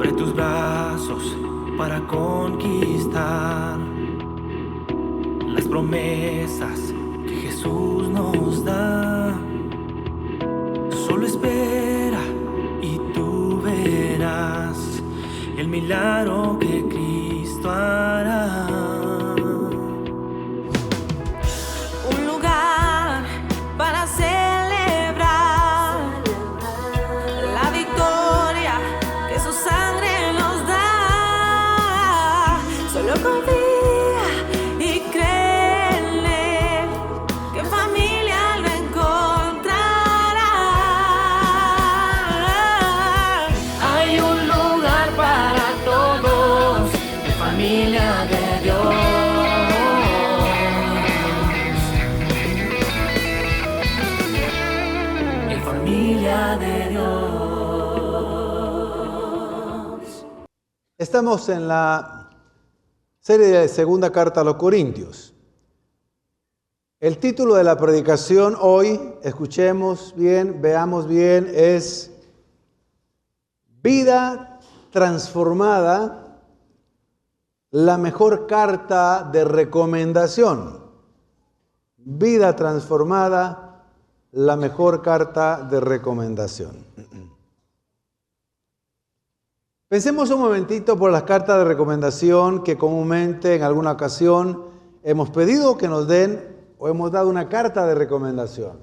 Abre tus brazos para conquistar las promesas que Jesús nos da. Solo espera y tú verás el milagro que Cristo hará. Un lugar para celebrar la victoria que su sangre nos da. Solo confía y cree en Él, que en familia lo encontrará. Hay un lugar para todos, en familia de Dios. En familia de Dios. Estamos en la serie de segunda carta a los Corintios. El título de la predicación hoy, escuchemos bien, veamos bien, es Vida transformada, la mejor carta de recomendación. Vida transformada, la mejor carta de recomendación. Pensemos un momentito por las cartas de recomendación que comúnmente en alguna ocasión hemos pedido que nos den o hemos dado una carta de recomendación.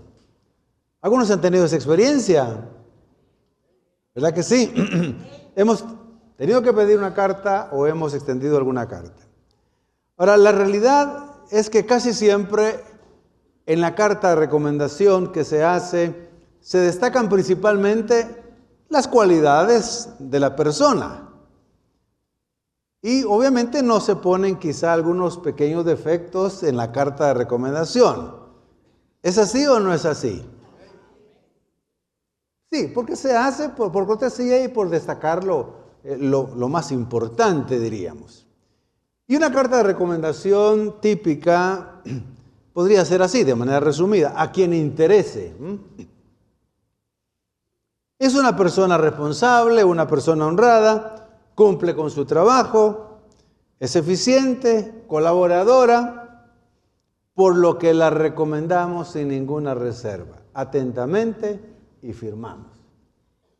Algunos han tenido esa experiencia, ¿verdad que sí? Hemos tenido que pedir una carta o hemos extendido alguna carta. Ahora, la realidad es que casi siempre en la carta de recomendación que se hace, se destacan principalmente las cualidades de la persona. Y obviamente no se ponen quizá algunos pequeños defectos en la carta de recomendación. ¿Es así o no es así? Sí, porque se hace por cortesía y por destacar lo más importante, diríamos. Y una carta de recomendación típica podría ser así, de manera resumida, a quien interese. Es una persona responsable, una persona honrada, cumple con su trabajo, es eficiente, colaboradora, por lo que la recomendamos sin ninguna reserva, atentamente y firmamos.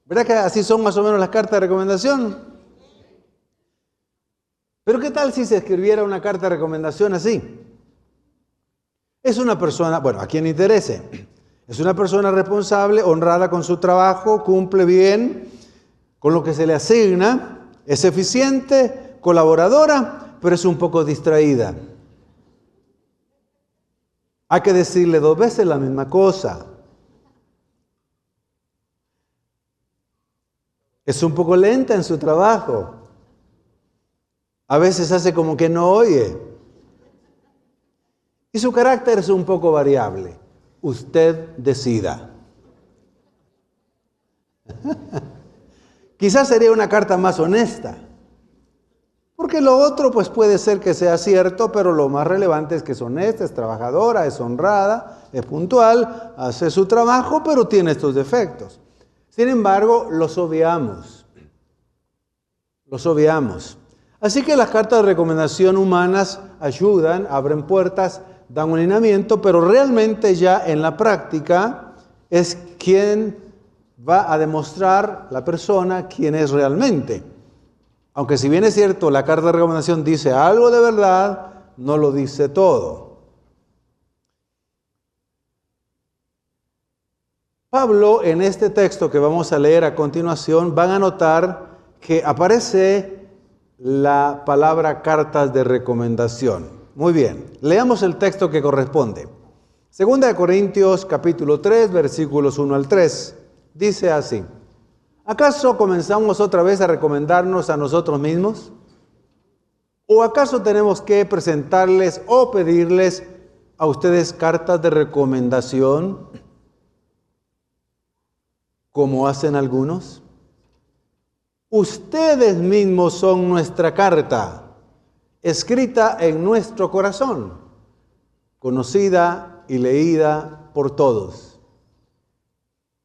¿Verdad que así son más o menos las cartas de recomendación? Pero ¿qué tal si se escribiera una carta de recomendación así? Es una persona, bueno, a quien interese. Es una persona responsable, honrada con su trabajo, cumple bien con lo que se le asigna, es eficiente, colaboradora, pero es un poco distraída. Hay que decirle 2 veces la misma cosa. Es un poco lenta en su trabajo. A veces hace como que no oye. Y su carácter es un poco variable. Usted decida. Quizás sería una carta más honesta. Porque lo otro pues puede ser que sea cierto, pero lo más relevante es que es honesta, es trabajadora, es honrada, es puntual, hace su trabajo, pero tiene estos defectos. Sin embargo, los obviamos. Los obviamos. Así que las cartas de recomendación humanas ayudan, abren puertas, dan un lineamiento, pero realmente ya en la práctica es quien va a demostrar la persona quién es realmente. Aunque si bien es cierto, la carta de recomendación dice algo de verdad, no lo dice todo. Pablo, en este texto que vamos a leer a continuación, van a notar que aparece la palabra cartas de recomendación. Muy bien, leamos el texto que corresponde. 2 Corintios capítulo 3, versículos 1 al 3. Dice así: ¿acaso comenzamos otra vez a recomendarnos a nosotros mismos? ¿O acaso tenemos que presentarles o pedirles a ustedes cartas de recomendación, como hacen algunos? Ustedes mismos son nuestra carta, escrita en nuestro corazón, conocida y leída por todos.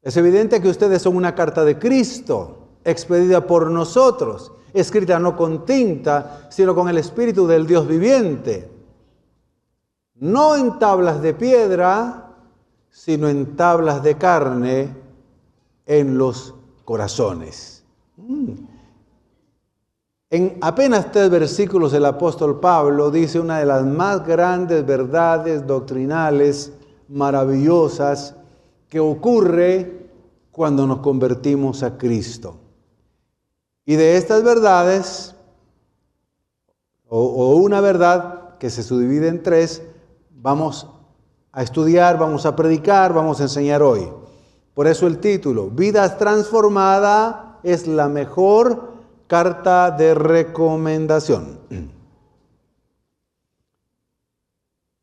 Es evidente que ustedes son una carta de Cristo, expedida por nosotros, escrita no con tinta, sino con el Espíritu del Dios viviente, no en tablas de piedra, sino en tablas de carne en los corazones. En apenas 3 versículos el apóstol Pablo dice una de las más grandes verdades doctrinales maravillosas que ocurre cuando nos convertimos a Cristo. Y de estas verdades, o una verdad que se subdivide en 3, vamos a estudiar, vamos a predicar, vamos a enseñar hoy. Por eso el título, Vida Transformada, es la mejor carta de recomendación.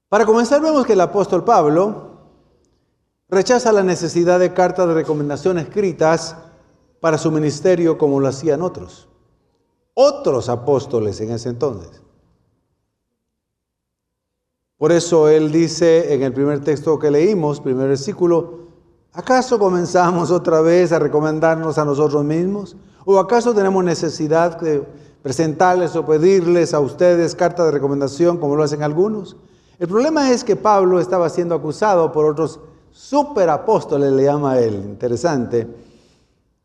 Para comenzar, vemos que el apóstol Pablo rechaza la necesidad de cartas de recomendación escritas para su ministerio como lo hacían otros apóstoles en ese entonces. Por eso él dice en el primer texto que leímos, primer versículo, ¿acaso comenzamos otra vez a recomendarnos a nosotros mismos? ¿O acaso tenemos necesidad de presentarles o pedirles a ustedes cartas de recomendación como lo hacen algunos? El problema es que Pablo estaba siendo acusado por otros superapóstoles, le llama a él, interesante.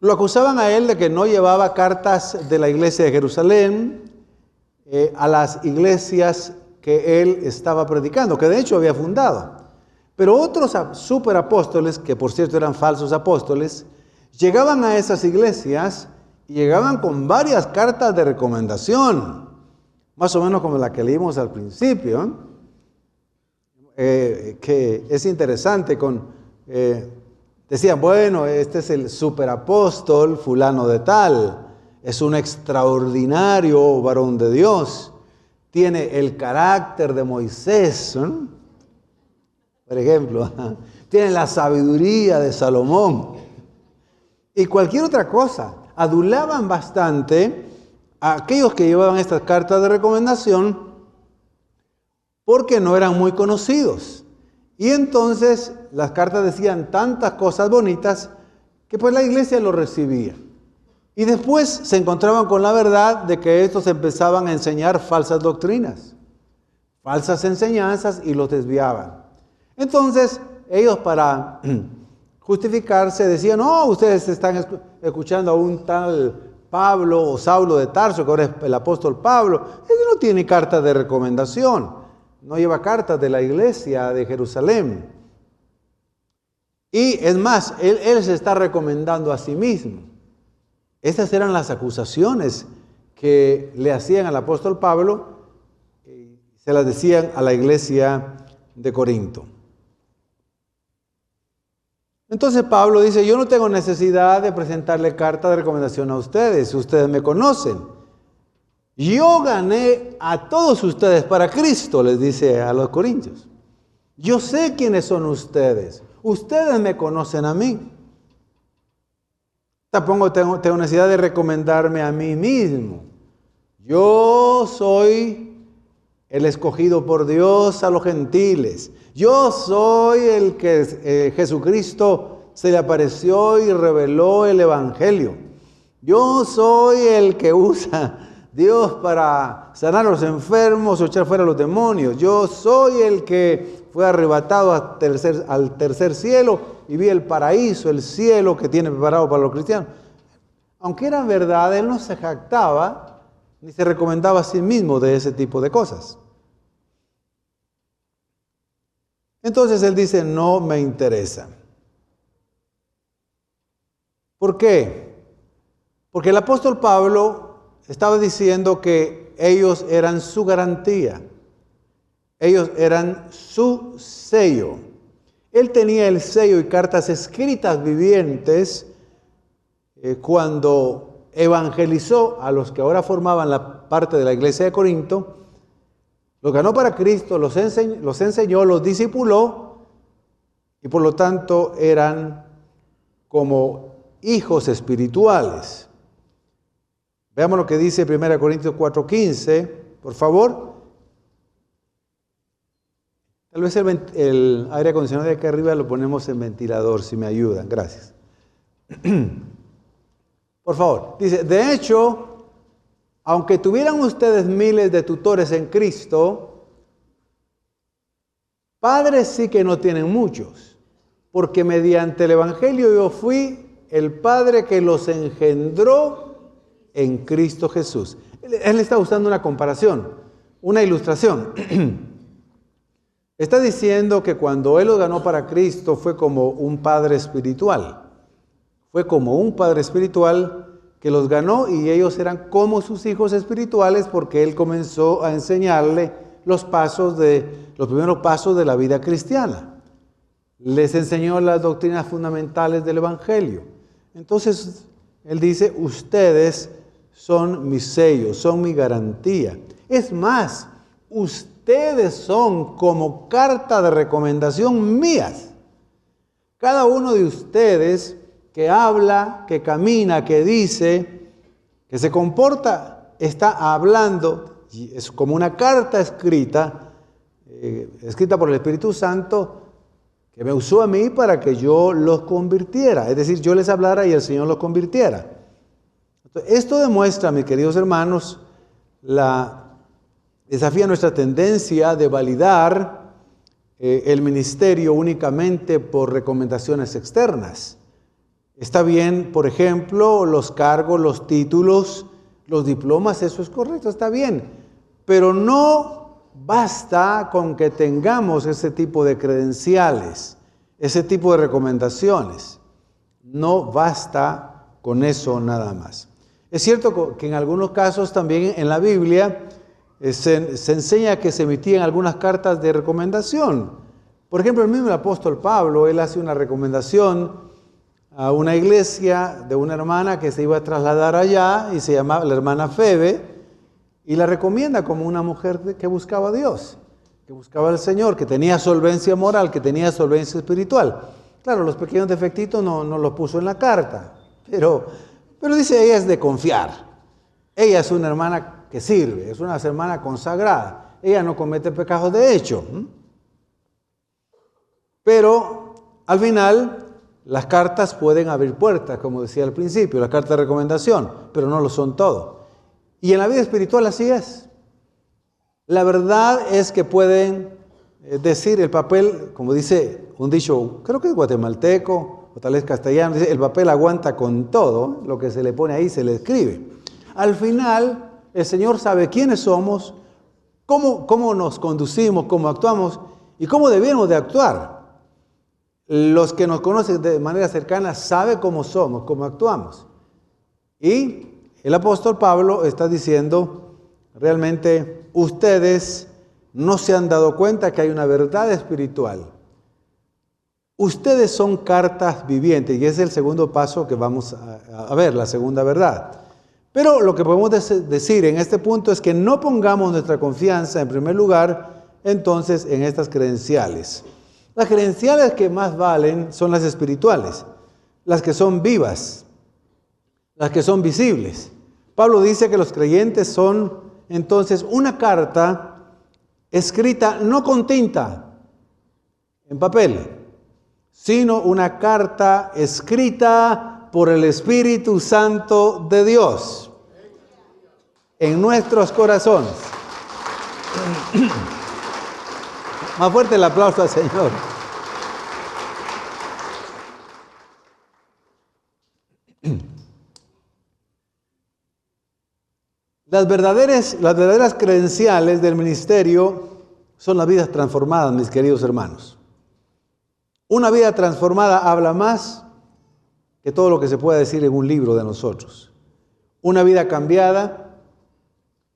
Lo acusaban a él de que no llevaba cartas de la iglesia de Jerusalén a las iglesias que él estaba predicando, que de hecho había fundado. Pero otros superapóstoles, que por cierto eran falsos apóstoles, llegaban a esas iglesias y llegaban con varias cartas de recomendación, más o menos como la que leímos al principio, que es interesante. Decían, bueno, este es el superapóstol fulano de tal, es un extraordinario varón de Dios, tiene el carácter de Moisés, por ejemplo, tiene la sabiduría de Salomón y cualquier otra cosa. Adulaban bastante a aquellos que llevaban estas cartas de recomendación porque no eran muy conocidos. Y entonces las cartas decían tantas cosas bonitas que pues la iglesia lo recibía. Y después se encontraban con la verdad de que estos empezaban a enseñar falsas doctrinas, falsas enseñanzas, y los desviaban. Entonces ellos, para justificarse, decían, no, ustedes están escuchando a un tal Pablo o Saulo de Tarso, que ahora es el apóstol Pablo. Él no tiene cartas de recomendación, no lleva cartas de la iglesia de Jerusalén. Y es más, él se está recomendando a sí mismo. Estas eran las acusaciones que le hacían al apóstol Pablo, se las decían a la iglesia de Corinto. Entonces Pablo dice, yo no tengo necesidad de presentarle carta de recomendación a ustedes, ustedes me conocen. Yo gané a todos ustedes para Cristo, les dice a los corintios. Yo sé quiénes son ustedes, ustedes me conocen a mí. Tampoco tengo necesidad de recomendarme a mí mismo. Yo soy el escogido por Dios a los gentiles. Yo soy el que Jesucristo se le apareció y reveló el evangelio. Yo soy el que usa Dios para sanar a los enfermos o echar fuera a los demonios. Yo soy el que fue arrebatado al tercer cielo y vi el paraíso, el cielo que tiene preparado para los cristianos. Aunque era verdad, él no se jactaba ni se recomendaba a sí mismo de ese tipo de cosas. Entonces él dice, no me interesa. ¿Por qué? Porque el apóstol Pablo estaba diciendo que ellos eran su garantía. Ellos eran su sello. Él tenía el sello y cartas escritas vivientes cuando evangelizó a los que ahora formaban la parte de la iglesia de Corinto. Los ganó para Cristo, los enseñó, los discipuló y por lo tanto eran como hijos espirituales. Veamos lo que dice 1 Corintios 4:15, por favor. Tal vez el aire acondicionado de acá arriba lo ponemos en ventilador, si me ayudan. Gracias. Por favor, dice, de hecho, aunque tuvieran ustedes miles de tutores en Cristo, padres sí que no tienen muchos, porque mediante el Evangelio yo fui el padre que los engendró en Cristo Jesús. Él está usando una comparación, una ilustración. Está diciendo que cuando Él los ganó para Cristo fue como un padre espiritual. Fue como un padre espiritual que los ganó y ellos eran como sus hijos espirituales porque Él comenzó a enseñarle los primeros pasos de la vida cristiana. Les enseñó las doctrinas fundamentales del Evangelio. Entonces, Él dice, ustedes son mis sellos, son mi garantía. Es más, ustedes son como carta de recomendación mías. Cada uno de ustedes que habla, que camina, que dice, que se comporta, está hablando, es como una carta escrita por el Espíritu Santo, que me usó a mí para que yo los convirtiera. Es decir, yo les hablara y el Señor los convirtiera. Entonces, esto demuestra, mis queridos hermanos, desafía nuestra tendencia de validar el ministerio únicamente por recomendaciones externas. Está bien, por ejemplo, los cargos, los títulos, los diplomas, eso es correcto, está bien. Pero no basta con que tengamos ese tipo de credenciales, ese tipo de recomendaciones. No basta con eso nada más. Es cierto que en algunos casos también en la Biblia se enseña que se emitían algunas cartas de recomendación. Por ejemplo, el mismo apóstol Pablo, él hace una recomendación a una iglesia de una hermana que se iba a trasladar allá y se llamaba la hermana Febe, y la recomienda como una mujer que buscaba a Dios, que buscaba al Señor, que tenía solvencia moral, que tenía solvencia espiritual. Claro, los pequeños defectitos no los puso en la carta, pero dice, ella es de confiar. Ella es una hermana que sirve, es una hermana consagrada. Ella no comete pecados de hecho. Pero al final, las cartas pueden abrir puertas, como decía al principio, la carta de recomendación, pero no lo son todo. Y en la vida espiritual así es. La verdad es que pueden decir el papel, como dice un dicho, creo que es guatemalteco o tal vez castellano, dice, el papel aguanta con todo, lo que se le pone ahí se le escribe. Al final, el Señor sabe quiénes somos, cómo nos conducimos, cómo actuamos y cómo debemos de actuar. Los que nos conocen de manera cercana saben cómo somos, cómo actuamos. Y el apóstol Pablo está diciendo, realmente, ustedes no se han dado cuenta que hay una verdad espiritual. Ustedes son cartas vivientes, y es el segundo paso que vamos a ver, la segunda verdad. Pero lo que podemos decir en este punto es que no pongamos nuestra confianza, en primer lugar, entonces, en estas credenciales. Las credenciales que más valen son las espirituales, las que son vivas, las que son visibles. Pablo dice que los creyentes son entonces una carta escrita no con tinta en papel, sino una carta escrita por el Espíritu Santo de Dios en nuestros corazones. Más fuerte el aplauso al Señor. Las verdaderas credenciales del ministerio son las vidas transformadas, mis queridos hermanos. Una vida transformada habla más que todo lo que se pueda decir en un libro de nosotros. Una vida cambiada,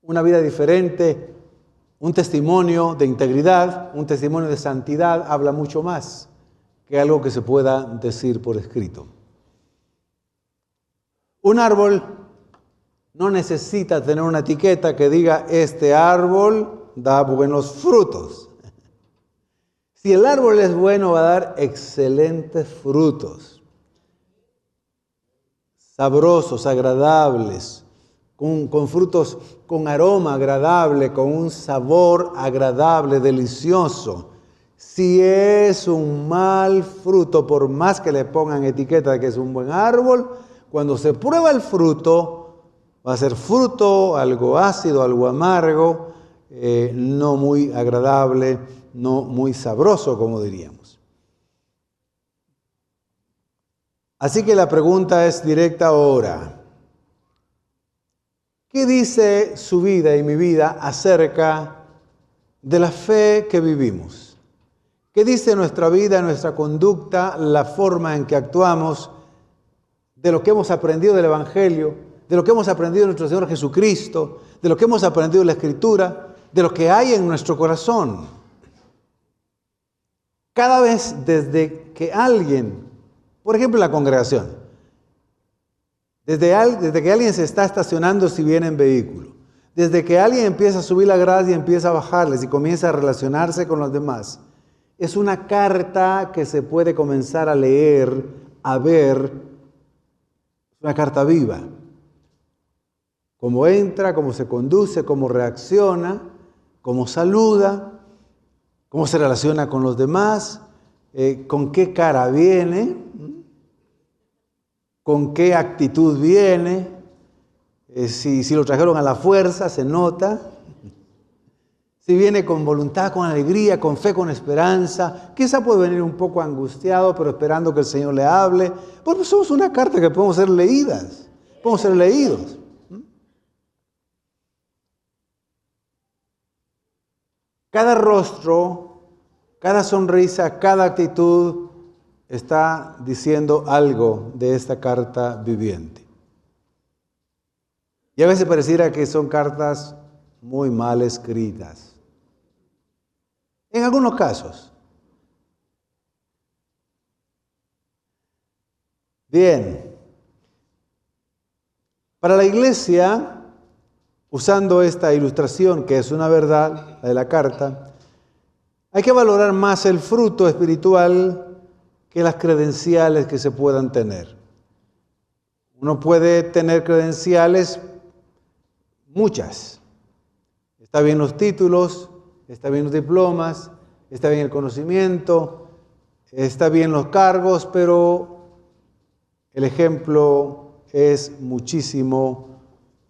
una vida diferente, un testimonio de integridad, un testimonio de santidad habla mucho más que algo que se pueda decir por escrito. Un árbol no necesita tener una etiqueta que diga, este árbol da buenos frutos. Si el árbol es bueno, va a dar excelentes frutos. Sabrosos, agradables, con frutos con aroma agradable, con un sabor agradable, delicioso. Si es un mal fruto, por más que le pongan etiqueta de que es un buen árbol, cuando se prueba el fruto, va a ser fruto algo ácido, algo amargo, no muy agradable, no muy sabroso, como diríamos. Así que la pregunta es directa ahora. ¿Qué dice su vida y mi vida acerca de la fe que vivimos? ¿Qué dice nuestra vida, nuestra conducta, la forma en que actuamos, de lo que hemos aprendido del Evangelio, de lo que hemos aprendido de nuestro Señor Jesucristo, de lo que hemos aprendido de la Escritura, de lo que hay en nuestro corazón? Cada vez desde que alguien, por ejemplo en la congregación, desde que alguien se está estacionando si viene en vehículo, desde que alguien empieza a subir la grada y empieza a bajarles y comienza a relacionarse con los demás, es una carta que se puede comenzar a leer, a ver, una carta viva. Cómo entra, cómo se conduce, cómo reacciona, cómo saluda, cómo se relaciona con los demás, con qué cara viene, con qué actitud viene, si lo trajeron a la fuerza, se nota. Si viene con voluntad, con alegría, con fe, con esperanza, quizá puede venir un poco angustiado, pero esperando que el Señor le hable. Porque somos una carta que podemos ser leídas, podemos ser leídos. Cada rostro, cada sonrisa, cada actitud está diciendo algo de esta carta viviente. Y a veces pareciera que son cartas muy mal escritas. En algunos casos. Bien. Para la iglesia, usando esta ilustración, que es una verdad, la de la carta, hay que valorar más el fruto espiritual que las credenciales que se puedan tener. Uno puede tener credenciales, muchas. Está bien los títulos, está bien los diplomas, está bien el conocimiento, está bien los cargos, pero el ejemplo es muchísimo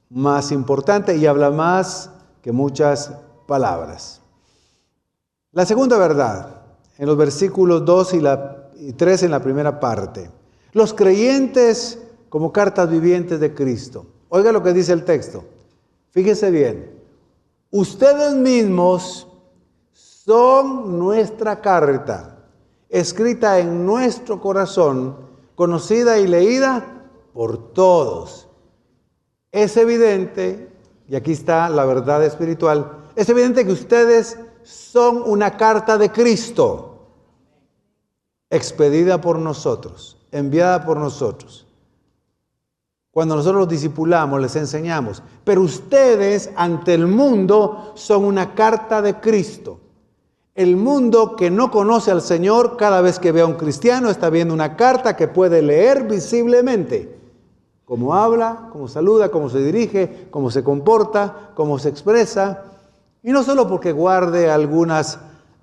más importante y habla más que muchas palabras. La segunda verdad, en los versículos 2 y 3 en la primera parte. Los creyentes como cartas vivientes de Cristo. Oiga lo que dice el texto. Fíjese bien. Ustedes mismos son nuestra carta, escrita en nuestro corazón, conocida y leída por todos. Es evidente, y aquí está la verdad espiritual, es evidente que ustedes son una carta de Cristo, expedida por nosotros, enviada por nosotros. Cuando nosotros los discipulamos, les enseñamos. Pero ustedes ante el mundo son una carta de Cristo. El mundo que no conoce al Señor, cada vez que ve a un cristiano, está viendo una carta que puede leer visiblemente. Cómo habla, cómo saluda, cómo se dirige, cómo se comporta, cómo se expresa. Y no solo porque guarde algunas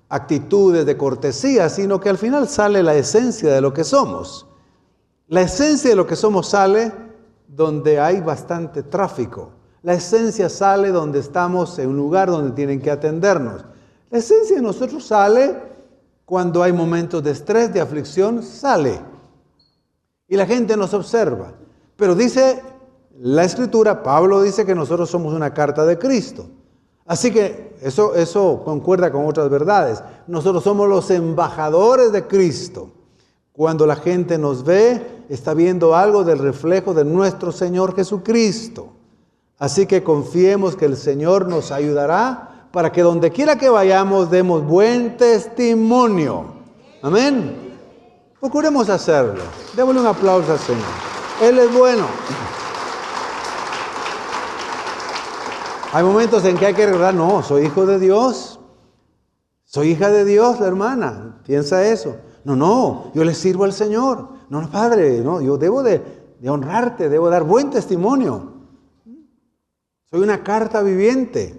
actitudes de cortesía, sino que al final sale la esencia de lo que somos. La esencia de lo que somos sale donde hay bastante tráfico. La esencia sale donde estamos en un lugar donde tienen que atendernos. La esencia de nosotros sale cuando hay momentos de estrés, de aflicción, sale. Y la gente nos observa. Pero dice la Escritura, Pablo dice que nosotros somos una carta de Cristo. Así que eso concuerda con otras verdades. Nosotros somos los embajadores de Cristo. Cuando la gente nos ve, está viendo algo del reflejo de nuestro Señor Jesucristo. Así que confiemos que el Señor nos ayudará para que donde quiera que vayamos demos buen testimonio. Amén. Procuremos hacerlo. Démosle un aplauso al Señor. Él es bueno. Hay momentos en que hay que recordar, no, soy hijo de Dios. Soy hija de Dios, la hermana. Piensa eso. No, yo le sirvo al Señor. No, Padre, no, yo debo de honrarte, debo dar buen testimonio. Soy una carta viviente.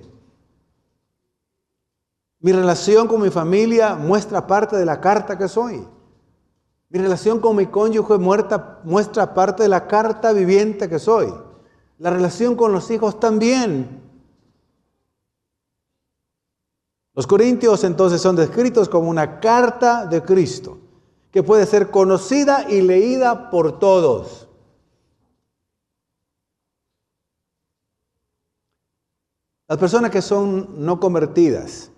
Mi relación con mi familia muestra parte de la carta que soy. Mi relación con mi cónyuge muestra parte de la carta viviente que soy. La relación con los hijos también. Los corintios entonces son descritos como una carta de Cristo, que puede ser conocida y leída por todos. Las personas que son no convertidas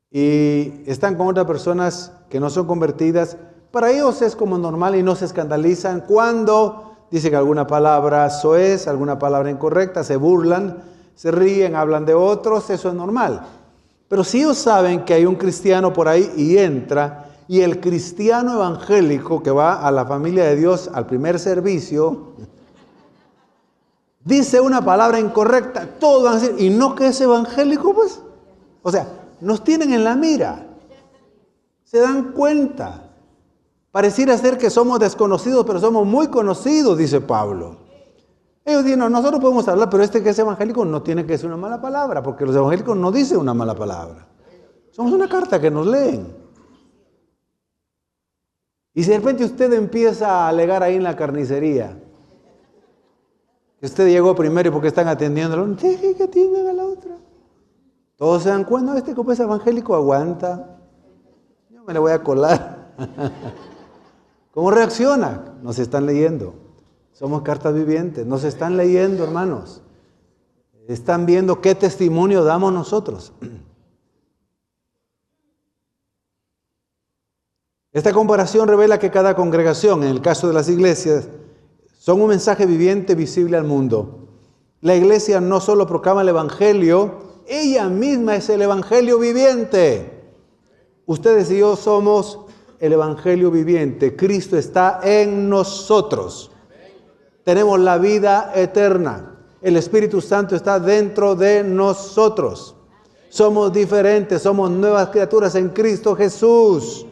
y están con otras personas que no son convertidas, para ellos es como normal y no se escandalizan cuando dicen alguna palabra soez, alguna palabra incorrecta, se burlan, se ríen, hablan de otros, eso es normal. Pero si ellos saben que hay un cristiano por ahí y entra, y el cristiano evangélico que va a la familia de Dios al primer servicio, dice una palabra incorrecta, todos van a decir, ¿y no que es evangélico pues? O sea, nos tienen en la mira, se dan cuenta. Pareciera ser que somos desconocidos, pero somos muy conocidos, dice Pablo. Ellos dicen, no, nosotros podemos hablar, pero este que es evangélico no tiene que decir una mala palabra, porque los evangélicos no dicen una mala palabra. Somos una carta que nos leen. Y si de repente usted empieza a alegar ahí en la carnicería, que usted llegó primero y porque están atendiéndolo, deje que atiendan a la otra. Todos se dan cuenta, este copa es evangélico, aguanta. Yo me le voy a colar. ¿Cómo reacciona? Nos están leyendo. Somos cartas vivientes. Nos están leyendo, hermanos. Están viendo qué testimonio damos nosotros. Esta comparación revela que cada congregación, en el caso de las iglesias, son un mensaje viviente visible al mundo. La iglesia no solo proclama el evangelio, ella misma es el evangelio viviente. Ustedes y yo somos el evangelio viviente. Cristo está en nosotros. Tenemos la vida eterna. El Espíritu Santo está dentro de nosotros. Somos diferentes, somos nuevas criaturas en Cristo Jesús.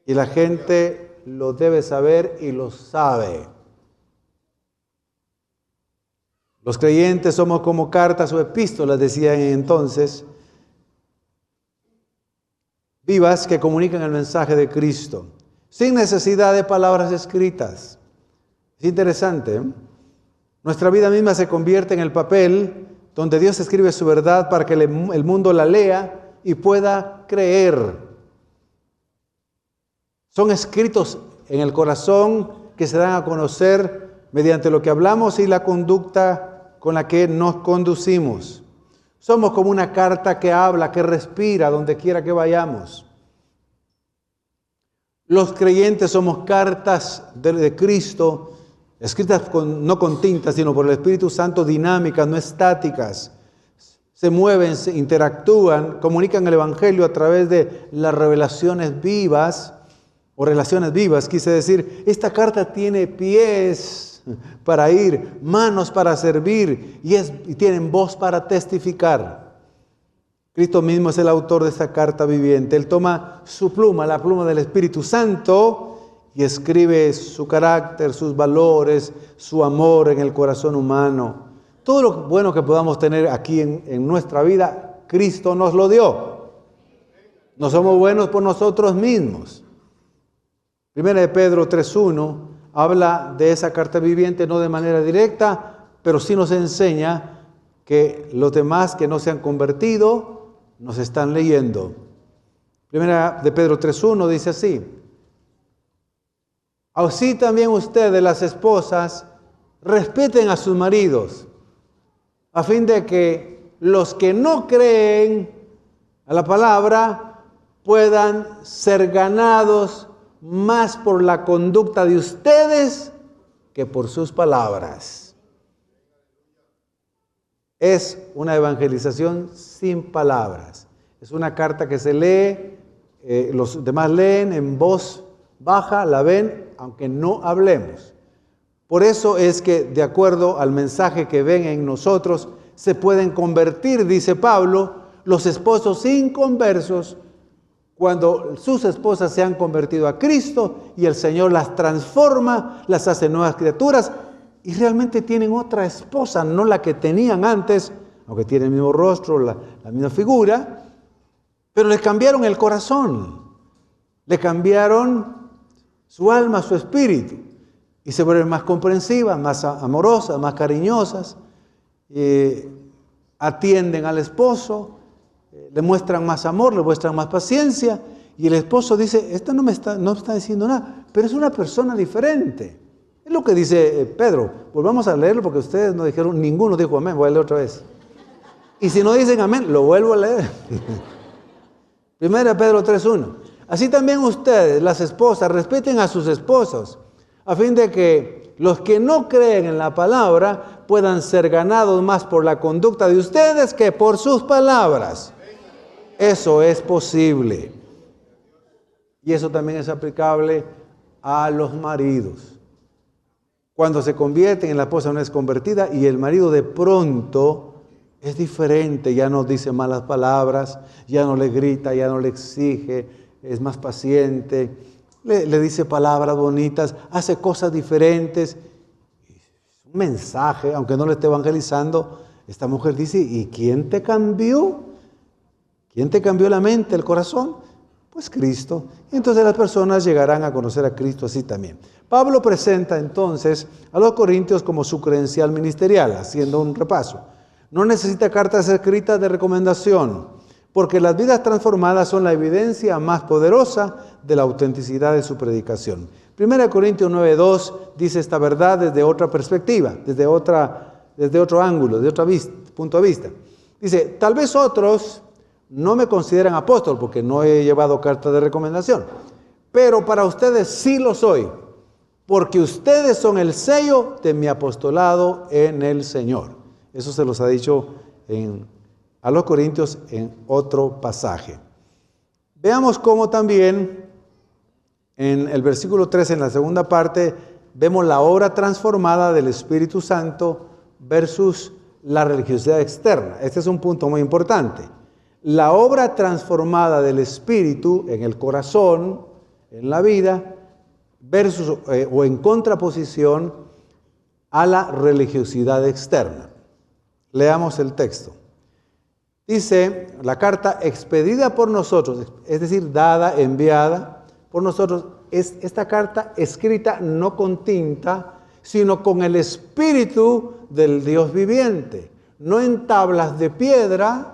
Y la gente lo debe saber y lo sabe. Los creyentes somos como cartas o epístolas, decían entonces, vivas que comunican el mensaje de Cristo, sin necesidad de palabras escritas. Es interesante, ¿eh? Nuestra vida misma se convierte en el papel donde Dios escribe su verdad para que el mundo la lea y pueda creer. Son escritos en el corazón que se dan a conocer mediante lo que hablamos y la conducta con la que nos conducimos. Somos como una carta que habla, que respira donde quiera que vayamos. Los creyentes somos cartas de Cristo, escritas no con tinta, sino por el Espíritu Santo, dinámicas, no estáticas. Se mueven, se interactúan, comunican el Evangelio a través de las revelaciones vivas, o relaciones vivas, quise decir. Esta carta tiene pies para ir, manos para servir y tienen voz para testificar. Cristo mismo es el autor de esta carta viviente. Él toma su pluma, la pluma del Espíritu Santo, y escribe su carácter, sus valores, su amor en el corazón humano. Todo lo bueno que podamos tener aquí en nuestra vida, Cristo nos lo dio. No somos buenos por nosotros mismos. Primera de Pedro 3:1 habla de esa carta viviente, no de manera directa, pero sí nos enseña que los demás que no se han convertido nos están leyendo. Primera de Pedro 3:1 dice así: así también ustedes, las esposas, respeten a sus maridos, a fin de que los que no creen a la palabra puedan ser ganados más por la conducta de ustedes que por sus palabras. Es una evangelización sin palabras. Es una carta que se lee, los demás leen en voz baja, la ven, aunque no hablemos. Por eso es que, de acuerdo al mensaje que ven en nosotros, se pueden convertir, dice Pablo, los esposos inconversos, cuando sus esposas se han convertido a Cristo y el Señor las transforma, las hace nuevas criaturas y realmente tienen otra esposa, no la que tenían antes, aunque tienen el mismo rostro, la misma figura, pero le cambiaron el corazón, le cambiaron su alma, su espíritu. Y se vuelven más comprensivas, más amorosas, más cariñosas. Atienden al esposo, le muestran más amor, le muestran más paciencia. Y el esposo dice, esta no me está diciendo nada, pero es una persona diferente. Es lo que dice Pedro. Volvamos a leerlo porque ustedes no dijeron, ninguno dijo amén. Voy a leer otra vez. Y si no dicen amén, lo vuelvo a leer. 1 Pedro 3:1. Así también ustedes, las esposas, respeten a sus esposos, a fin de que los que no creen en la palabra puedan ser ganados más por la conducta de ustedes que por sus palabras. Eso es posible. Y eso también es aplicable a los maridos. Cuando se convierten en la esposa no es convertida y el marido de pronto es diferente, ya no dice malas palabras, ya no le grita, ya no le exige, es más paciente, le dice palabras bonitas, hace cosas diferentes. Es un mensaje, aunque no le esté evangelizando, esta mujer dice, ¿y quién te cambió? ¿Quién te cambió la mente, el corazón? Pues Cristo. Y entonces las personas llegarán a conocer a Cristo así también. Pablo presenta entonces a los corintios como su credencial ministerial, haciendo un repaso. No necesita cartas escritas de recomendación, porque las vidas transformadas son la evidencia más poderosa de la autenticidad de su predicación. 1 Corintios 9:2 dice esta verdad desde otra perspectiva, desde otro ángulo, de otro punto de vista. Dice, tal vez otros no me consideran apóstol porque no he llevado carta de recomendación, pero para ustedes sí lo soy, porque ustedes son el sello de mi apostolado en el Señor. Eso se los ha dicho a los corintios en otro pasaje. Veamos cómo también en el versículo 3, en la segunda parte, vemos la obra transformada del Espíritu Santo versus la religiosidad externa. Este es un punto muy importante. La obra transformada del Espíritu en el corazón, en la vida, versus o en contraposición a la religiosidad externa. Leamos el texto. Dice, la carta expedida por nosotros, es decir, dada, enviada por nosotros, es esta carta escrita no con tinta, sino con el Espíritu del Dios viviente, no en tablas de piedra,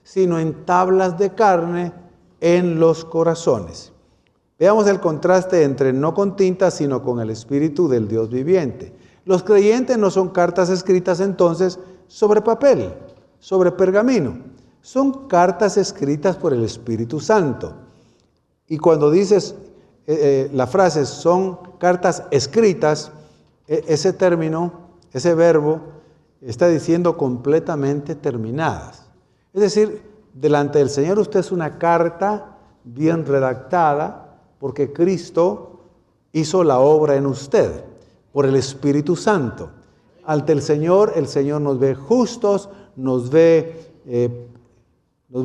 sino en tablas de carne en los corazones. Veamos el contraste entre no con tinta, sino con el Espíritu del Dios viviente. Los creyentes no son cartas escritas entonces sobre papel, sobre pergamino. Son cartas escritas por el Espíritu Santo. Y cuando dices la frase son cartas escritas, ese término, ese verbo, está diciendo completamente terminadas. Es decir, delante del Señor usted es una carta bien redactada porque Cristo hizo la obra en usted por el Espíritu Santo. Ante el Señor nos ve justos, nos ve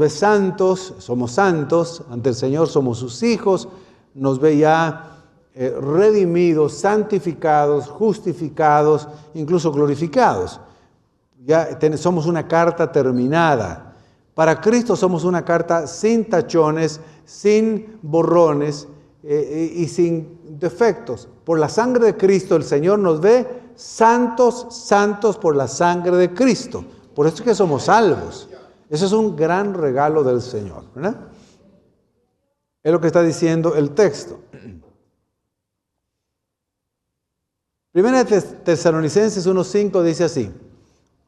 santos, somos santos. Ante el Señor somos sus hijos, nos ve ya redimidos, santificados, justificados, incluso glorificados. Ya somos una carta terminada. Para Cristo somos una carta sin tachones, sin borrones y sin defectos. Por la sangre de Cristo el Señor nos ve santos, santos por la sangre de Cristo. Por eso es que somos salvos. Eso es un gran regalo del Señor, ¿verdad? Es lo que está diciendo el texto. Primera de Tesalonicenses 1:5 dice así.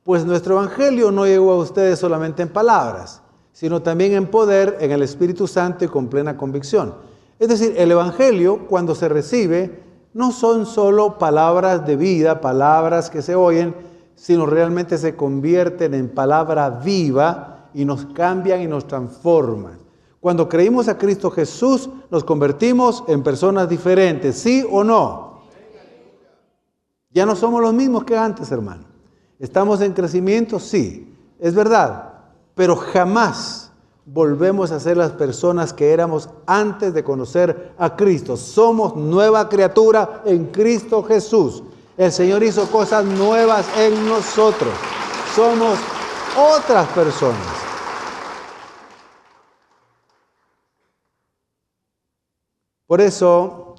Pues nuestro evangelio no llegó a ustedes solamente en palabras, sino también en poder, en el Espíritu Santo y con plena convicción. Es decir, el evangelio, cuando se recibe, no son solo palabras de vida, palabras que se oyen, sino realmente se convierten en palabra viva y nos cambian y nos transforman. Cuando creímos a Cristo Jesús, nos convertimos en personas diferentes, ¿sí o no? Ya no somos los mismos que antes, hermano. ¿Estamos en crecimiento? Sí, es verdad, pero jamás volvemos a ser las personas que éramos antes de conocer a Cristo. Somos nueva criatura en Cristo Jesús. El Señor hizo cosas nuevas en nosotros. Somos otras personas. Por eso,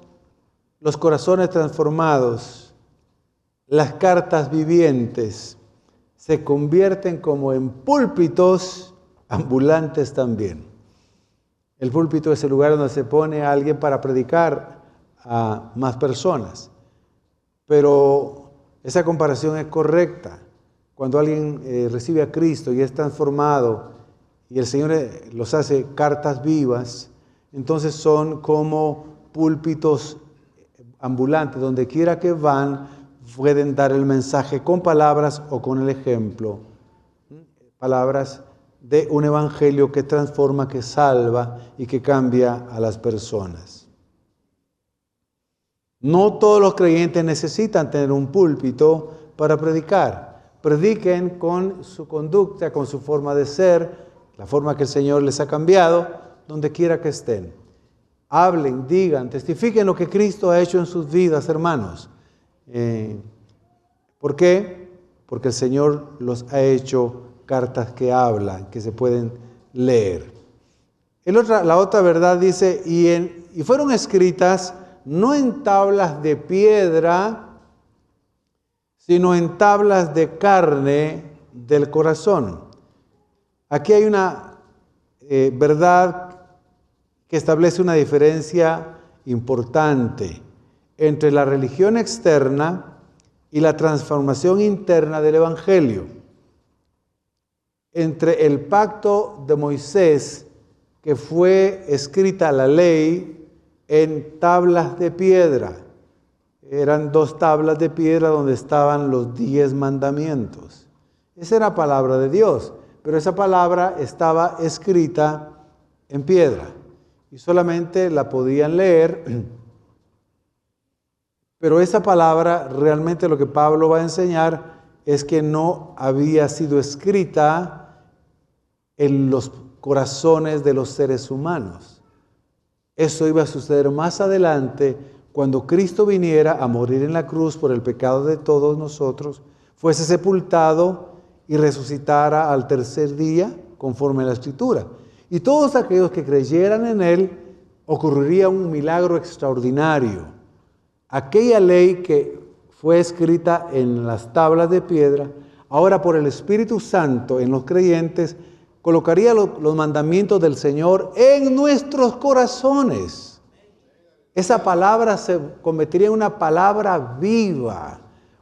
los corazones transformados, las cartas vivientes, se convierten como en púlpitos ambulantes también. El púlpito es el lugar donde se pone a alguien para predicar a más personas. Pero esa comparación es correcta. Cuando alguien recibe a Cristo y es transformado y el Señor los hace cartas vivas, entonces son como púlpitos ambulantes. Donde quiera que van, pueden dar el mensaje con palabras o con el ejemplo. Palabras de un evangelio que transforma, que salva y que cambia a las personas. No todos los creyentes necesitan tener un púlpito para predicar. Prediquen con su conducta, con su forma de ser, la forma que el Señor les ha cambiado, donde quiera que estén. Hablen, digan, testifiquen lo que Cristo ha hecho en sus vidas, hermanos. ¿Por qué? Porque el Señor los ha hecho cartas que hablan, que se pueden leer. La otra verdad dice, y fueron escritas no en tablas de piedra, sino en tablas de carne del corazón. Aquí hay una verdad que establece una diferencia importante entre la religión externa y la transformación interna del Evangelio. Entre el pacto de Moisés, que fue escrita la ley en tablas de piedra. Eran 2 tablas de piedra donde estaban los 10 mandamientos. Esa era palabra de Dios, pero esa palabra estaba escrita en piedra y solamente la podían leer. Pero esa palabra, realmente lo que Pablo va a enseñar es que no había sido escrita en los corazones de los seres humanos. Eso iba a suceder más adelante cuando Cristo viniera a morir en la cruz por el pecado de todos nosotros, fuese sepultado y resucitara al tercer día conforme a la Escritura. Y todos aquellos que creyeran en Él, ocurriría un milagro extraordinario. Aquella ley que fue escrita en las tablas de piedra, ahora por el Espíritu Santo en los creyentes, colocaría los mandamientos del Señor en nuestros corazones. Esa palabra se convertiría en una palabra viva,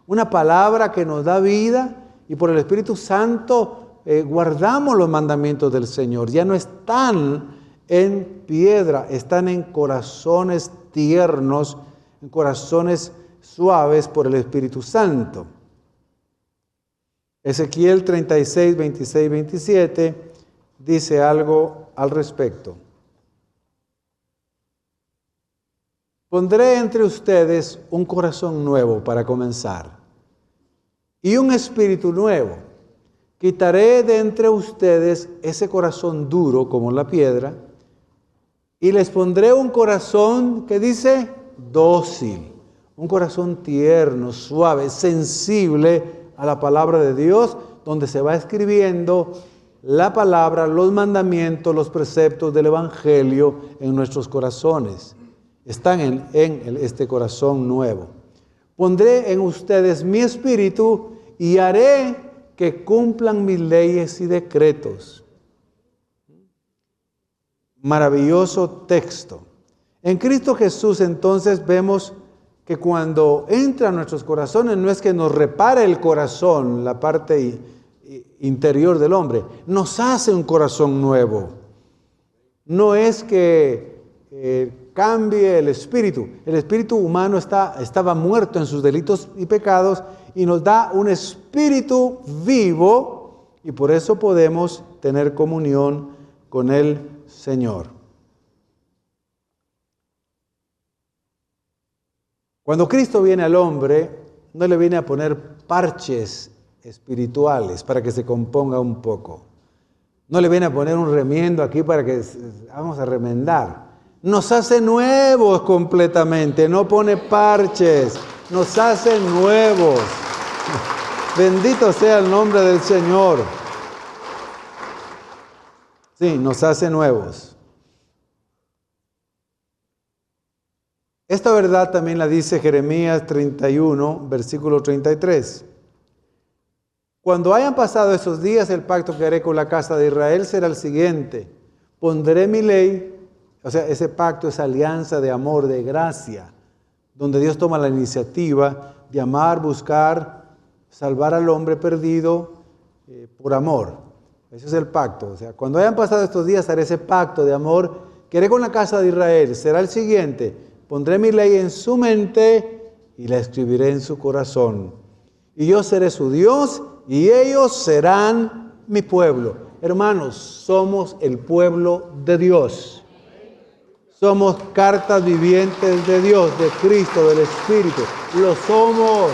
una palabra que nos da vida, y por el Espíritu Santo guardamos los mandamientos del Señor. Ya no están en piedra, están en corazones tiernos, en corazones suaves por el Espíritu Santo. Ezequiel 36, 26, 27 dice algo al respecto. Pondré entre ustedes un corazón nuevo para comenzar, y un espíritu nuevo. Quitaré de entre ustedes ese corazón duro como la piedra, y les pondré un corazón que dice dócil, un corazón tierno, suave, sensible a la palabra de Dios, donde se va escribiendo la palabra, los mandamientos, los preceptos del Evangelio en nuestros corazones. Están en este corazón nuevo. Pondré en ustedes mi espíritu y haré que cumplan mis leyes y decretos. Maravilloso texto. En Cristo Jesús entonces vemos que cuando entra a nuestros corazones no es que nos repare el corazón, la parte interior del hombre, nos hace un corazón nuevo. No es que cambie el espíritu humano estaba muerto en sus delitos y pecados, y nos da un espíritu vivo, y por eso podemos tener comunión con el Señor. Cuando Cristo viene al hombre, no le viene a poner parches espirituales para que se componga un poco. No le viene a poner un remiendo aquí para que vamos a remendar. Nos hace nuevos completamente, no pone parches, nos hace nuevos. Bendito sea el nombre del Señor. Sí, nos hace nuevos. Esta verdad también la dice Jeremías 31, versículo 33. Cuando hayan pasado esos días, el pacto que haré con la casa de Israel será el siguiente. Pondré mi ley, o sea, ese pacto, esa alianza de amor, de gracia, donde Dios toma la iniciativa de amar, buscar, salvar al hombre perdido por amor. Ese es el pacto. O sea, cuando hayan pasado estos días, haré ese pacto de amor que haré con la casa de Israel. Será el siguiente. Pondré mi ley en su mente y la escribiré en su corazón. Y yo seré su Dios y ellos serán mi pueblo. Hermanos, somos el pueblo de Dios. Somos cartas vivientes de Dios, de Cristo, del Espíritu. Lo somos.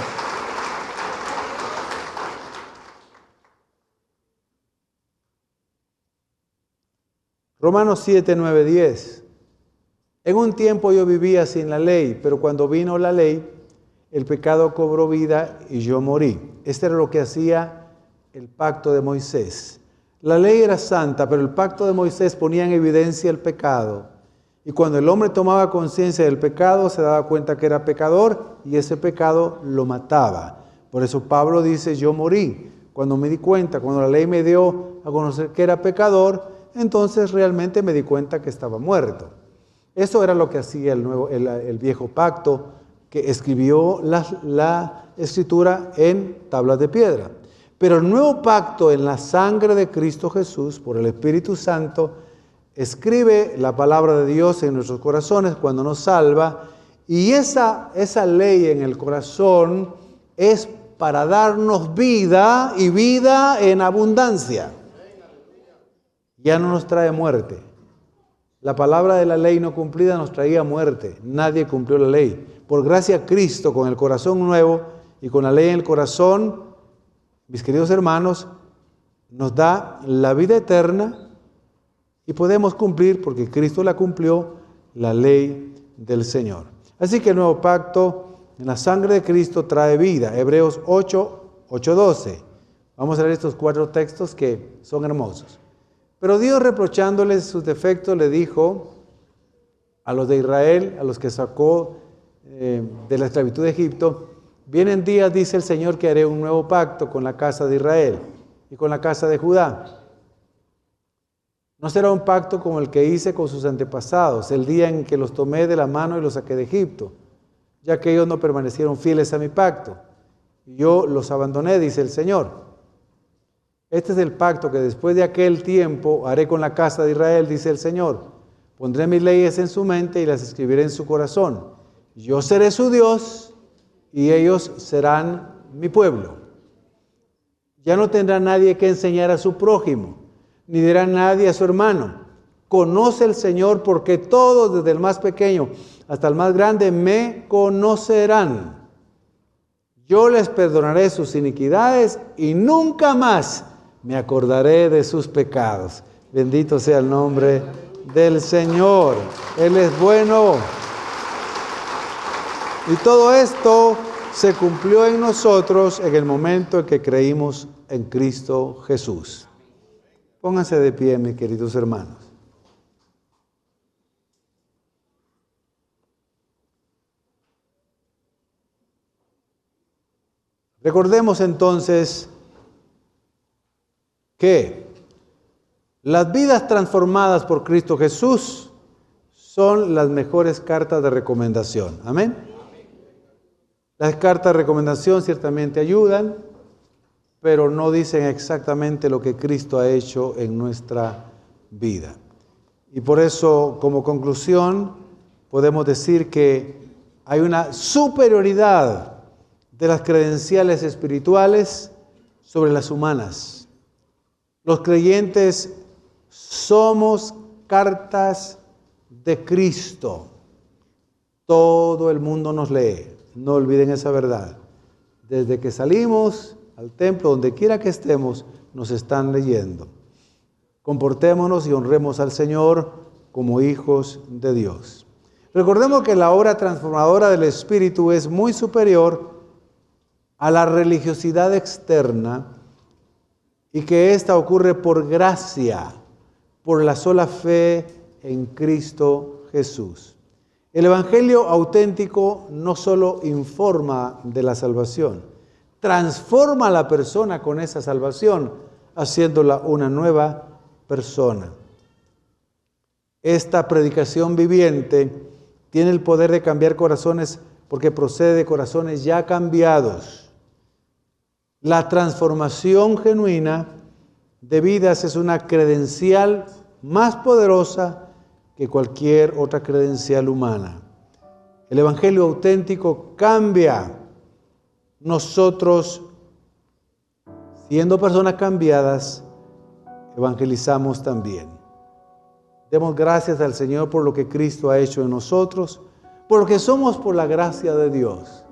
Romanos 7, 9, 10. En un tiempo yo vivía sin la ley, pero cuando vino la ley, el pecado cobró vida y yo morí. Este era lo que hacía el pacto de Moisés. La ley era santa, pero el pacto de Moisés ponía en evidencia el pecado. Y cuando el hombre tomaba conciencia del pecado, se daba cuenta que era pecador y ese pecado lo mataba. Por eso Pablo dice, yo morí. Cuando me di cuenta, cuando la ley me dio a conocer que era pecador, entonces realmente me di cuenta que estaba muerto. Eso era lo que hacía el viejo pacto, que escribió la escritura en tablas de piedra. Pero el nuevo pacto en la sangre de Cristo Jesús, por el Espíritu Santo, escribe la palabra de Dios en nuestros corazones cuando nos salva, y esa ley en el corazón es para darnos vida y vida en abundancia. Ya no nos trae muerte. La palabra de la ley no cumplida nos traía muerte. Nadie cumplió la ley. Por gracia a Cristo, con el corazón nuevo y con la ley en el corazón, mis queridos hermanos, nos da la vida eterna y podemos cumplir, porque Cristo la cumplió, la ley del Señor. Así que el nuevo pacto en la sangre de Cristo trae vida. Hebreos 8:12. Vamos a leer estos 4 textos que son hermosos. Pero Dios, reprochándoles sus defectos, le dijo a los de Israel, a los que sacó de la esclavitud de Egipto, vienen días, dice el Señor, que haré un nuevo pacto con la casa de Israel y con la casa de Judá. No será un pacto como el que hice con sus antepasados, el día en que los tomé de la mano y los saqué de Egipto, ya que ellos no permanecieron fieles a mi pacto. Y yo los abandoné, dice el Señor. Este es el pacto que después de aquel tiempo haré con la casa de Israel, dice el Señor. Pondré mis leyes en su mente y las escribiré en su corazón. Yo seré su Dios y ellos serán mi pueblo. Ya no tendrá nadie que enseñar a su prójimo, ni dirá nadie a su hermano. Conoce el Señor, porque todos, desde el más pequeño hasta el más grande, me conocerán. Yo les perdonaré sus iniquidades y nunca más me acordaré de sus pecados. Bendito sea el nombre del Señor. Él es bueno. Y todo esto se cumplió en nosotros en el momento en que creímos en Cristo Jesús. Pónganse de pie, mis queridos hermanos. Recordemos entonces que las vidas transformadas por Cristo Jesús son las mejores cartas de recomendación. Amén. Las cartas de recomendación ciertamente ayudan, pero no dicen exactamente lo que Cristo ha hecho en nuestra vida. Y por eso, como conclusión, podemos decir que hay una superioridad de las credenciales espirituales sobre las humanas. Los creyentes somos cartas de Cristo. Todo el mundo nos lee. No olviden esa verdad. Desde que salimos al templo, donde quiera que estemos, nos están leyendo. Comportémonos y honremos al Señor como hijos de Dios. Recordemos que la obra transformadora del Espíritu es muy superior a la religiosidad externa y que ésta ocurre por gracia, por la sola fe en Cristo Jesús. El Evangelio auténtico no solo informa de la salvación, transforma a la persona con esa salvación, haciéndola una nueva persona. Esta predicación viviente tiene el poder de cambiar corazones porque procede de corazones ya cambiados. La transformación genuina de vidas es una credencial más poderosa que cualquier otra credencial humana. El Evangelio auténtico cambia. Nosotros, siendo personas cambiadas, evangelizamos también. Demos gracias al Señor por lo que Cristo ha hecho en nosotros, por lo que somos por la gracia de Dios.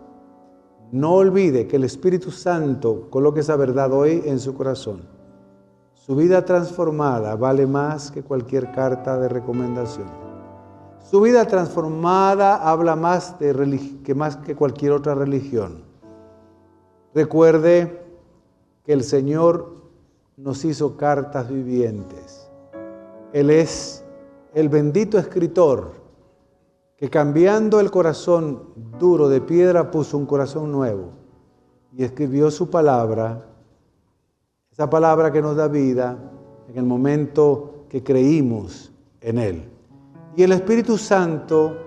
No olvide que el Espíritu Santo coloque esa verdad hoy en su corazón. Su vida transformada vale más que cualquier carta de recomendación. Su vida transformada habla más que cualquier otra religión. Recuerde que el Señor nos hizo cartas vivientes. Él es el bendito escritor que cambiando el corazón duro de piedra puso un corazón nuevo y escribió su palabra, esa palabra que nos da vida en el momento que creímos en Él. Y el Espíritu Santo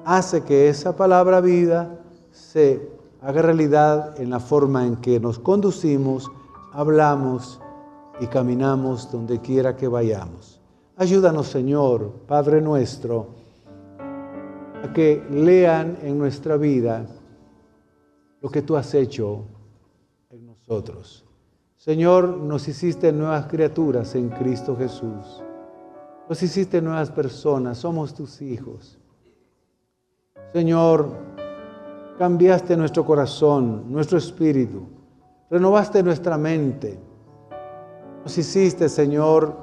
hace que esa palabra vida se haga realidad en la forma en que nos conducimos, hablamos y caminamos donde quiera que vayamos. Ayúdanos, Señor, Padre nuestro, a que lean en nuestra vida lo que tú has hecho en nosotros. Señor, nos hiciste nuevas criaturas en Cristo Jesús. Nos hiciste nuevas personas, somos tus hijos. Señor, cambiaste nuestro corazón, nuestro espíritu, renovaste nuestra mente. Nos hiciste, Señor,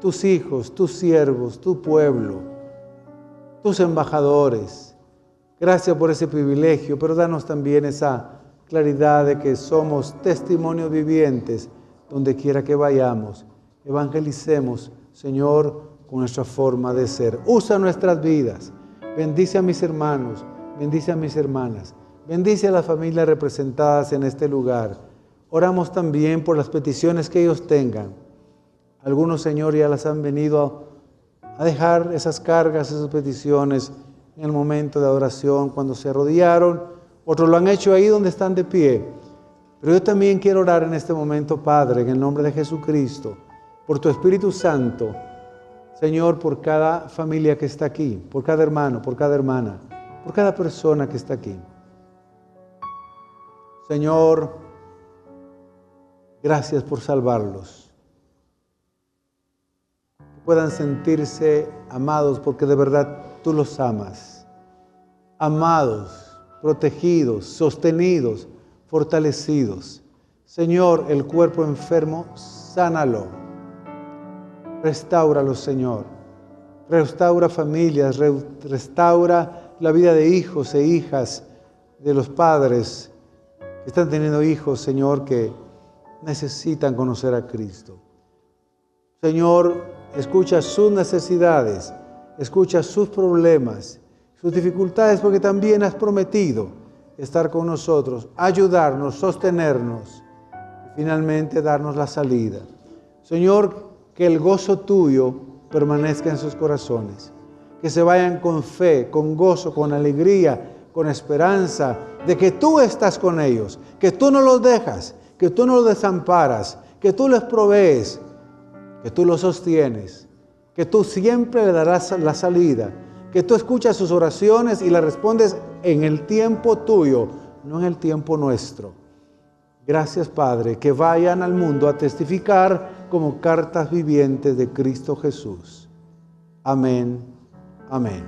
tus hijos, tus siervos, tu pueblo, tus embajadores. Gracias por ese privilegio, pero danos también esa claridad de que somos testimonios vivientes donde quiera que vayamos. Evangelicemos, Señor, con nuestra forma de ser. Usa nuestras vidas. Bendice a mis hermanos, bendice a mis hermanas, bendice a las familias representadas en este lugar. Oramos también por las peticiones que ellos tengan. Algunos, Señor, ya las han venido a dejar esas cargas, esas peticiones en el momento de adoración, cuando se arrodillaron. Otros lo han hecho ahí donde están de pie. Pero yo también quiero orar en este momento, Padre, en el nombre de Jesucristo, por tu Espíritu Santo, Señor, por cada familia que está aquí, por cada hermano, por cada hermana, por cada persona que está aquí. Señor, gracias por salvarlos. Que puedan sentirse amados porque de verdad tú los amas. Amados, protegidos, sostenidos, fortalecidos. Señor, el cuerpo enfermo, sánalo. Restáuralo, Señor. Restaura familias, restaura la vida de hijos e hijas de los padres que están teniendo hijos, Señor, que necesitan conocer a Cristo. Señor, escucha sus necesidades, escucha sus problemas, sus dificultades, porque también has prometido estar con nosotros, ayudarnos, sostenernos y finalmente darnos la salida. Señor, que el gozo tuyo permanezca en sus corazones, que se vayan con fe, con gozo, con alegría, con esperanza de que tú estás con ellos, que tú no los dejas, que tú no los desamparas, que tú les provees, que tú los sostienes, que tú siempre le darás la salida, que tú escuchas sus oraciones y las respondes en el tiempo tuyo, no en el tiempo nuestro. Gracias, Padre, que vayan al mundo a testificar como cartas vivientes de Cristo Jesús. Amén, amén.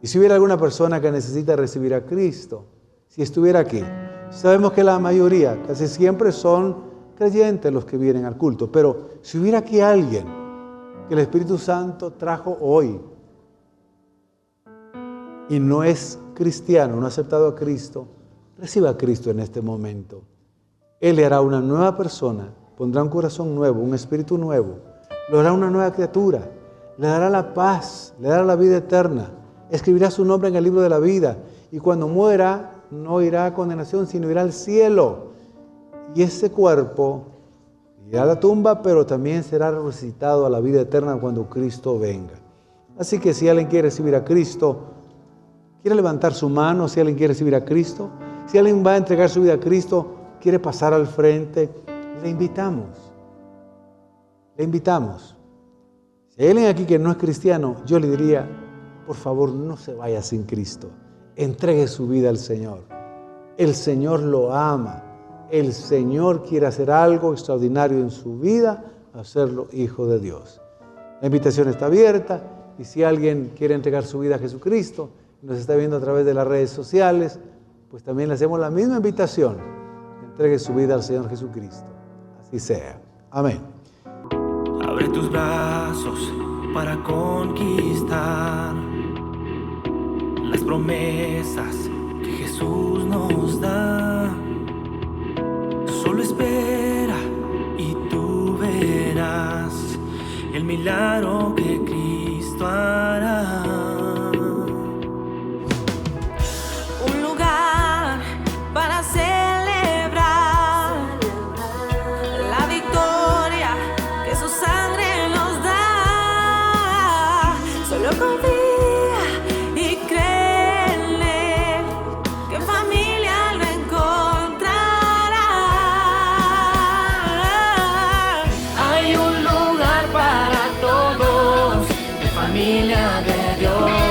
Y si hubiera alguna persona que necesita recibir a Cristo, si estuviera aquí, sabemos que la mayoría, casi siempre son creyentes los que vienen al culto, pero si hubiera aquí alguien que el Espíritu Santo trajo hoy y no es cristiano, no ha aceptado a Cristo, reciba a Cristo en este momento. Él le hará una nueva persona, pondrá un corazón nuevo, un espíritu nuevo, lo hará una nueva criatura. le dará la paz, le dará la vida eterna. Escribirá su nombre en el libro de la vida. Y cuando muera, no irá a condenación, sino irá al cielo. Y ese cuerpo irá a la tumba, pero también será resucitado a la vida eterna cuando Cristo venga. Así que si alguien quiere recibir a Cristo, quiere levantar su mano, si alguien quiere recibir a Cristo, si alguien va a entregar su vida a Cristo, quiere pasar al frente, le invitamos. Le invitamos. Si hay alguien aquí que no es cristiano, yo le diría, por favor, no se vaya sin Cristo. Entregue su vida al Señor. El Señor lo ama. El Señor quiere hacer algo extraordinario en su vida, hacerlo hijo de Dios. La invitación está abierta y si alguien quiere entregar su vida a Jesucristo, nos está viendo a través de las redes sociales, pues también le hacemos la misma invitación. Entregue su vida al Señor Jesucristo. Así sea. Amén. Abre tus brazos para conquistar las promesas que Jesús nos da. Solo espera y tú verás el milagro que Cristo hará. Un lugar para celebrar la victoria que su sangre nos da. Solo confía y cree en Él, que en familia lo encontrará. Hay un lugar para todos, en familia de Dios.